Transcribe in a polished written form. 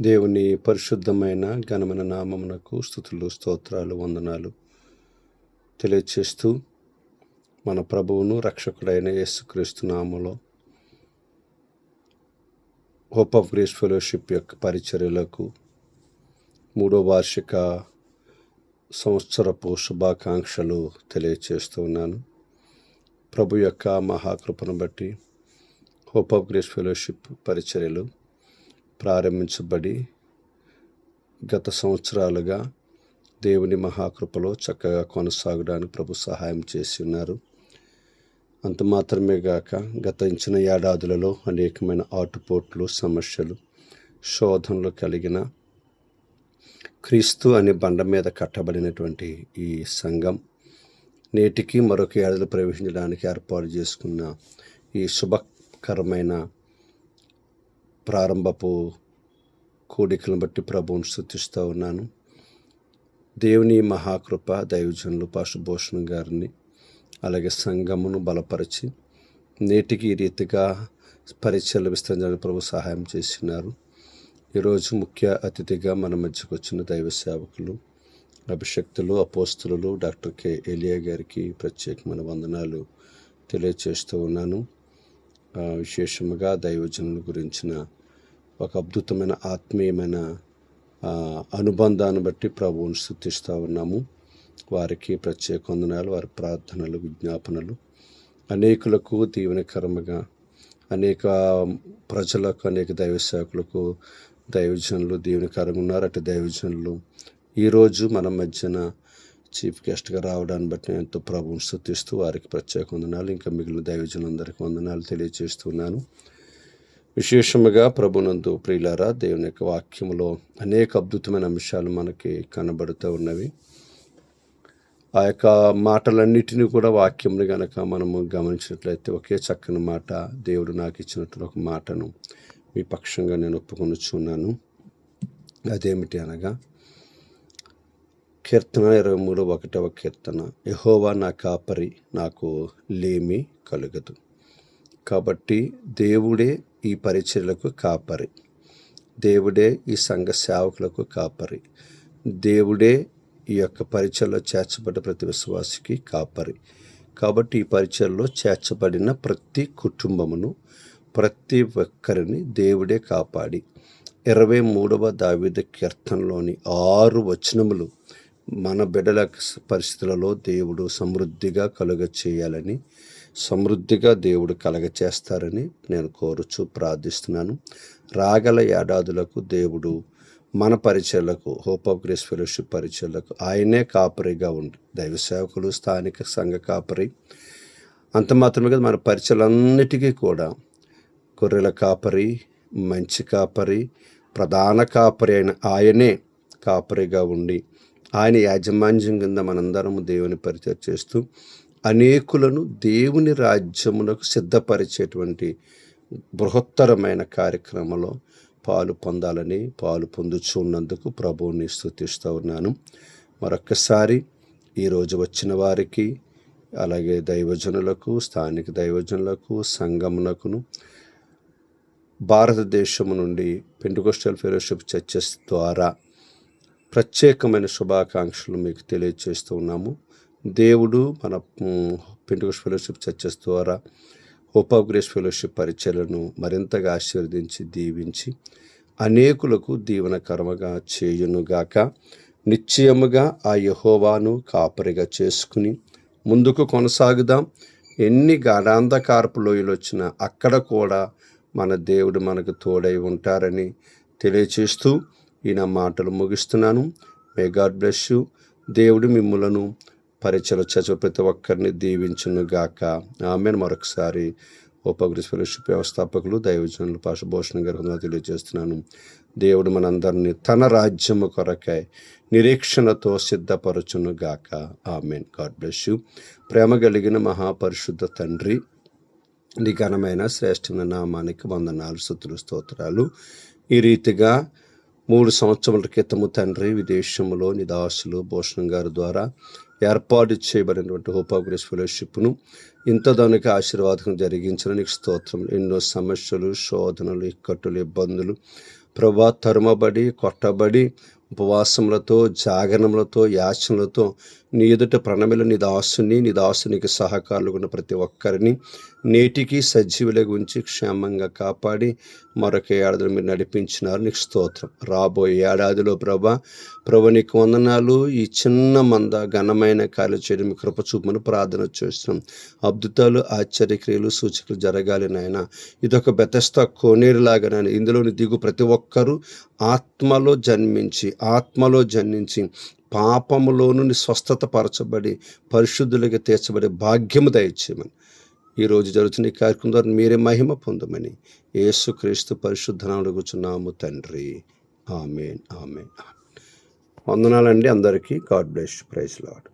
దేవుని పరిశుద్ధమైన ఘనమైన నామమునకు స్తుతులు, స్తోత్రాలు, వందనాలు తెలియచేస్తూ మన ప్రభువును రక్షకుడైన యేసుక్రీస్తు నామములో హోప్ ఆఫ్ గ్రేస్ ఫెలోషిప్ యొక్క పరిచర్యలకు 3వ వార్షిక సంవత్సరపు శుభాకాంక్షలు తెలియచేస్తూ ఉన్నాను. ప్రభు యొక్క మహాకృపను బట్టి హోప్ ఆఫ్ గ్రేస్ ఫెలోషిప్ పరిచర్యలు ప్రారంభించబడి గత సంవత్సరాలుగా దేవుని మహాకృపలో చక్కగా కొనసాగడానికి ప్రభు సహాయం చేసి ఉన్నారు. అంత మాత్రమే గాక గతించిన ఏడాదులలో అనేకమైన ఆటుపోట్లు, సమస్యలు, శోధనలు కలిగిన క్రీస్తు అనే బండ మీద కట్టబడినటువంటి ఈ సంఘం నేటికి మరొక ఏడాది ప్రవేశించడానికి ఏర్పాటు చేసుకున్న ఈ శుభకరమైన ప్రారంభపు కోడికలను బట్టి ప్రభువును స్తుతిస్తూ ఉన్నాను. దేవుని మహాకృప దైవజనులు పాస్టర్ భూషణ్ గారిని అలాగే సంఘమును బలపరిచి నేటికి ఈ రీతిగా పరిచయలు విస్తరించడానికి ప్రభు సహాయం చేసినారు. ఈరోజు ముఖ్య అతిథిగా మన మధ్యకు వచ్చిన దైవ సేవకులు, అభిషక్తులు, అపోస్తులు డాక్టర్ కె ఎలియా గారికి ప్రత్యేకమైన వందనాలు తెలియచేస్తూ ఉన్నాను. విశేషముగా దైవజనుల గురించిన ఒక అద్భుతమైన ఆత్మీయమైన అనుబంధాన్ని బట్టి ప్రభువును స్తుతిస్తూ ఉన్నాము. వారికి ప్రత్యేక వందనాలు, వారి ప్రార్థనలు, విజ్ఞాపనలు అనేకులకు దీవెనకరముగా, అనేక ప్రజలకు, అనేక దైవ సేవకులకు దైవజనులు దీవెనకరంగా ఉన్నారు. అటు దైవజనులు ఈరోజు మన మధ్యన చీఫ్ గెస్ట్గా రావడాన్ని బట్టి నేను ఎంతో ప్రభువును స్తుతిస్తూ వారికి ప్రత్యేక వందనాలు, ఇంకా మిగిలిన దైవజనులందరికీ వందనాలు తెలియజేస్తున్నాను. విశేషముగా ప్రభునందు ప్రియులారా, దేవుని యొక్క వాక్యములో అనేక అద్భుతమైన అంశాలు మనకి కనబడుతూ ఉన్నవి. ఆ యొక్క మాటలన్నిటినీ కూడా వాక్యంని కనుక మనము గమనించినట్లయితే ఒకే చక్కని మాట, దేవుడు నాకు ఇచ్చినట్టు ఒక మాటను మీ పక్షంగా నేను ఒప్పుకొనుచున్నాను. అదేమిటి అనగా కీర్తన 23:1 కీర్తన, యెహోవా నా కాపరి, నాకు లేమి కలుగదు. కాబట్టి దేవుడే ఈ పరిచర్యలకు కాపరి, దేవుడే ఈ సంఘ సేవకులకు కాపరి, దేవుడే ఈ యొక్క పరిచర్యలో చేర్చబడ్డ ప్రతి విశ్వాసికి కాపరి. కాబట్టి ఈ పరిచర్యలో చేర్చబడిన ప్రతి కుటుంబమును, ప్రతి ఒక్కరిని దేవుడే కాపాడి 23వ దావీదు కీర్తనలోని 6 వచనములు మన బిడ్డల పరిస్థితులలో దేవుడు సమృద్ధిగా కలుగ చేయాలని, సమృద్ధిగా దేవుడు కలగ చేస్తారని నేను కోరుచు ప్రార్థిస్తున్నాను. రాగల ఏడాదులకు దేవుడు మన పరిచర్లకు, హోప్ ఆఫ్ గ్రేస్ ఫెలోషిప్ పరిచర్లకు ఆయనే కాపరిగా ఉండి, దైవ సేవకులు, స్థానిక సంఘ కాపరి, అంత మాత్రమే కదా మన పరిచర్లన్నిటికీ కూడా గొర్రెల కాపరి, మంచి కాపరి, ప్రధాన కాపరి అయిన ఆయనే కాపరిగా ఉండి ఆయన యాజమాన్యం కింద మనందరము దేవుని పరిచయం చేస్తూ అనేకులను దేవుని రాజ్యమునకు సిద్ధపరిచేటువంటి బృహత్తరమైన కార్యక్రమంలో పాలు పొందాలని, పాలు పొందుచు ఉన్నందుకు ప్రభువుని స్తుతిస్తూ ఉన్నాను. మరొక్కసారి ఈరోజు వచ్చిన వారికి, అలాగే దైవజనులకు, స్థానిక దైవజనులకు, సంఘమునకును, భారతదేశము నుండి పెంటెకోస్టల్ ఫెలోషిప్ చర్చెస్ ద్వారా ప్రత్యేకమైన శుభాకాంక్షలు మీకు తెలియజేస్తూ ఉన్నాము. దేవుడు మన పెంటెకోస్టల్ ఫెలోషిప్ చర్చెస్ ద్వారా హోప్ ఆఫ్ గ్రేస్ ఫెలోషిప్ పరిచర్యలను మరింతగా ఆశీర్వదించి, దీవించి అనేకులకు దీవెనకరముగా చేయునుగాక. నిశ్చయముగా ఆ యెహోవాను కాపరిగా చేసుకుని ముందుకు కొనసాగుదాం. ఎన్ని గాఢాంధకారపు లోయలు వచ్చినా అక్కడ కూడా మన దేవుడు మనకు తోడై ఉంటారని తెలియచేస్తూ ఈ నా మాటలు ముగిస్తున్నాను. May God bless you. దేవుడు మిమ్ములను పరిచయం చేసే ప్రతి ఒక్కరిని దీవించును గాక. ఆమెను మరొకసారి హోప్ ఆఫ్ గ్రేస్ ఫెలోషిప్ వ్యవస్థాపకులు దైవజనులు పాస్టర్ భూషణ్ గారికి తెలియజేస్తున్నాను. దేవుడు మనందరినీ తన రాజ్యము కొరకై నిరీక్షణతో సిద్ధపరచును గాక. ఆమెన్. God bless you. ప్రేమ కలిగిన మహాపరిశుద్ధ తండ్రి, నీ ఘనమైన శ్రేష్టమైన నామానికి వందనాలు, స్తుతులు, స్తోత్రాలు. ఈ రీతిగా 3 సంవత్సరాల క్రితము తండ్రి విదేశంలో నీ దాసులు భూషణ్ గారి ద్వారా ఏర్పాటు చేయబడినటువంటి హోప్ ఆఫ్ గ్రేస్ ఫెలోషిప్ను ఇంత దానికి ఆశీర్వాదం జరిగించిన నీకు స్తోత్రం. ఎన్నో సమస్యలు, శోధనలు, ఇక్కట్టులు, ఇబ్బందులు, ప్రభా తరుమబడి కొట్టబడి ఉపవాసములతో జాగరణములతో యాచనలతో నీ ఎదుట ప్రణమిల నీ దాసునికి సహకారులు ఉన్న ప్రతి ఒక్కరిని నేటికి సజీవులుగా ఉంచి క్షేమంగా కాపాడి మరొక ఏడాదిలో మీరు నడిపించినారు. నీకు స్తోత్రం. రాబోయే ఏడాదిలో ప్రభా నీకు వందనాలు. ఈ చిన్న మంద ఘనమైన కార్యాలు చేయడం మీ కృప చూపమని ప్రార్థన చేస్తున్నాం. అద్భుతాలు ఆశ్చర్యక్రియలు సూచకులు జరగాలి నాయన. ఇదొక బెతెస్దా కోనేరులాగా నాయన. ఇందులోని దిగు ప్రతి ఒక్కరూ ఆత్మలో జన్మించి పాపములో నుండి స్వస్థత పరచబడి పరిశుద్ధులుగా తీర్చబడే భాగ్యము దయచేయమని ఈరోజు జరుగుతున్న ఈ కార్యక్రమం ద్వారా మీరే మహిమ పొందమని యేసుక్రీస్తు పరిశుద్ధ నామమున అడుగుచున్నాము తండ్రి. ఆమేన్. ఆమేన్. వందనాలండి అందరికీ. God bless. Praise lord.